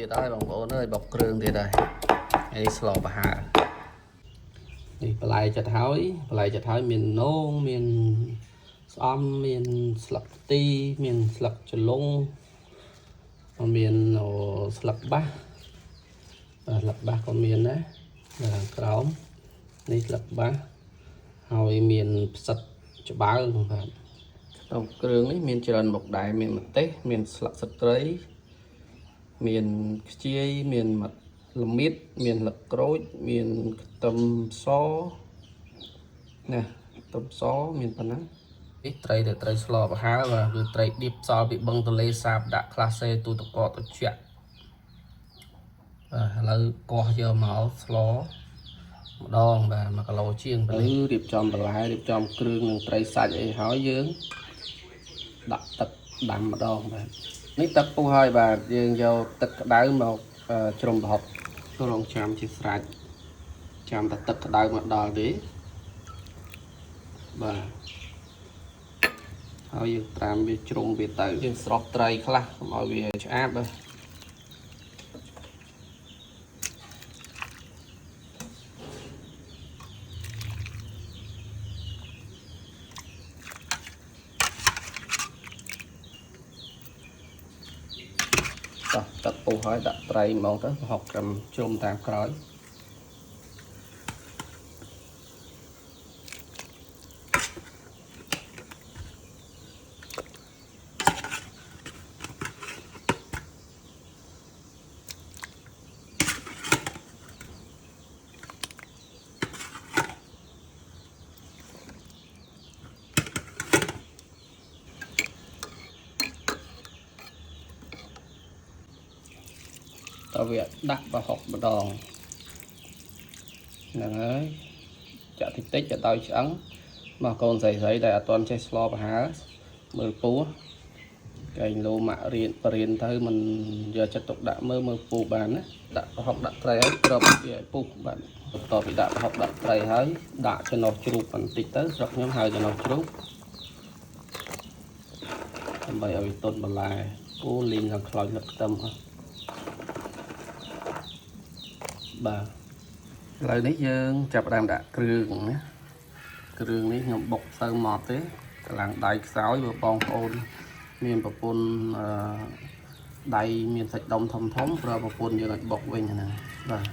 ទៀតហើយបងប្អូនអើយបុកគ្រឿងទៀតហើយហើយស្លប្រហើរនេះបន្លែចិត្តហើយមាននងមានស្អំមានស្លឹកទីមានស្លឹកចលុងមានស្លឹកបាសស្លឹកបាសក៏មានដែរខាងក្រោមនេះស្លឹកបាសហើយមានផ្សិតច្បាើងបាទក្នុងគ្រឿងនេះមានច្រើនមុខដែរមានម្ទេសមានស្លឹកស្ត្រីមានខ្ជាយមានល្មៀតមានល្ក្រូចមានខ្ទឹមសណាខ្ទឹមសមានប៉ុណ្ណានេះត្រីទៅត្រីស្លប្រហើរបាទគឺត្រីឌៀបសល់ពីបឹងទន្លេសាបដាក់ក្លាសេទូទឹកកកត្រជាក់បាទឥឡូវកោះយកមកស្លម្ដងបាទ1គីឡូជាងទៅរៀបចំបន្លែរៀបចំគ្រឿងនឹងត្រីសាច់អីហើយយើងដាក់ទឹកដាំម្ដងបាទនេះទឹកពុះហើយបាទយើងយកទឹកក្តៅមកជ្រុំប្រហុកទៅរងចាំជាស្រេចចាំតែទឹកក្តៅមកដល់ទេបាទហើយយើងត្រាំវាជ្រុំវាទៅយើងស្រោះត្រីខ្លះកុំឲ្យវាឆ្អាបបាទទឹកពុះហើយដាក់ត្រីហ្មងទៅប្រហុកត្រឹមជ្រុំតាមក្រោយតើវាដាក់ប្រហុកម្ដងហ្នឹងហើយចាក់តិចតិចទៅដល់ឆ្អឹងមកកូនស្រីដែលអត់ទាន់ចេះស្លប្រហើរមើលពោះកែងលោម៉ាក់រៀនបរៀនទៅមិនយកចិត្តទុកដាក់មើលពោះបានណាដាក់ប្រហុកដាក់ត្រីហើយគ្របវាឲ្យពុះបាទបន្ទាប់ពីដាក់ប្រហុកដាក់ត្រីហើយដាក់ចំណុះជ្រូកបន្តិចទៅស្រុកខ្ញុំហៅចំណុះជ្រូកដើម្បីឲ្យវាទន់បន្លែអូលីងខាងខ្លោចលឹកខ្ទឹមអស់បាទឥឡូវនេះយើងចាប់ផ្ដើមដាក់គ្រឿងណាគ្រឿងនេះខ្ញុំបុកទៅមកទេកម្លាំងដៃខ្សោយបើបងប្អូនមានប្រពន្ធដៃមានសាច់ដុំធំប្រើប្រពន្ធយើងឲ្យបុកវិញហ្នឹងបាទ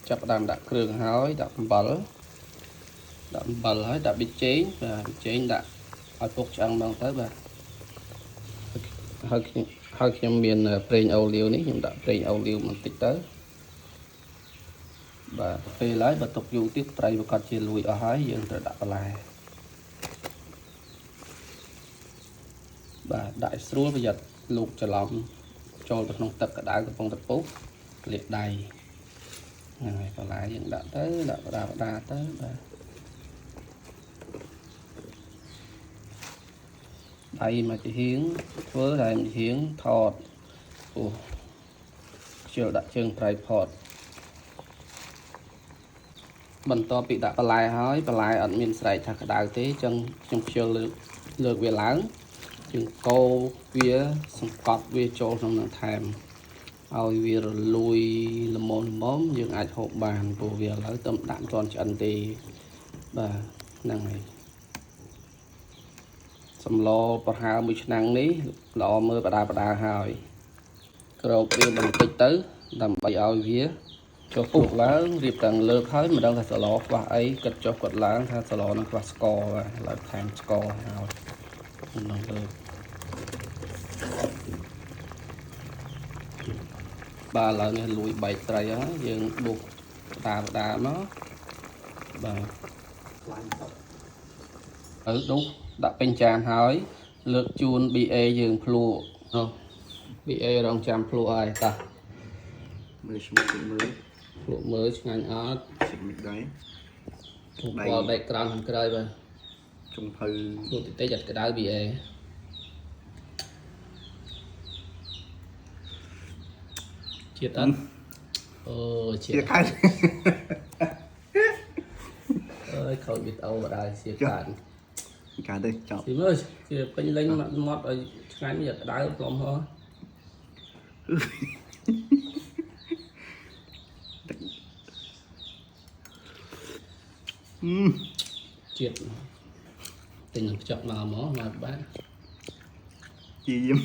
ចាប់ផ្ដើមដាក់គ្រឿងហើយដាក់អំបិលហើយដាក់ប៊ីចេងបាទប៊ីចេងដាក់ឲ្យពុកឆ្អឹងហ្មងទៅបាទហើយខ្ញុំមានប្រេងអូលីវនេះខ្ញុំដាក់ប្រេងអូលីវបន្តិចទៅបាទពេលហើយបើទុកយូរទៀតត្រីវាគាត់ជាលួយអស់ហើយយើងត្រូវដាក់បន្លែបាទដាក់ស្រួលប្រយ័ត្នលូកច្រឡំចូលទៅក្នុងទឹកក្តៅកំពុងតែពុះលាកដៃហ្នឹងហើយបន្លែយើងដាក់ទៅដាក់បដាទៅបាទដៃមកជាហៀងធ្វើដៃមកជាហៀងថតអូខ្ជិលដាក់ជើងត្រីផតបន្ទាប់ពីដាក់បន្លែហើយបន្លែអត់មានស្រែកថាក្តៅទេអញ្ចឹងខ្ញុំខ្ជិលលើកវាឡើងយើងកូរវាសង្កត់វាចូលក្នុងនឹងថែមឲ្យវារលួយល្មមយើងអាចហូបបានព្រោះវាឥឡូវទៅដាក់មិនទាន់ឆ្អិនទេបាទហ្នឹងហើយសម្លប្រហើរមួយឆ្នាំងនេះល្អមើលបដាហើយក្រោកវាបន្តិចទៅដើម្បីឲ្យវាចុះពុះឡើងរៀបទាំងលើកហើយមិនដឹងថាស្លខ្វះអីគិតចុះគាត់ឡើងថាស្លនឹងខ្វះស្ករបាទឥឡូវថែមស្ករហើយនឹងលើកបាទឥឡូវនេះលួយបែកត្រីហើយយើងដុសបដាមកបាទហើយដុសដាក់ពេញចានហើយលើកជូន BA យើងភ្លក់នោះ BA រងចាំភ្លក់ហើយតាមើលឈ្មោះមើលភ្លក់មើលឆ្ងាញ់អត់ឆ្ងាញ់ដែរគាត់បែកក្រោមខាងក្រោយបាទចុងភៅភ្លក់តិចអត់ក្តៅ BA ជាតិអត់អូជាតិខានអើយខូចវីដេអូមកដែរជាខាន cả đây chọn thì mới thì pin lên mà mót rồi ngay bây giờ đá lòng thôi triệt tình chọn mà mó mà bán gì vậy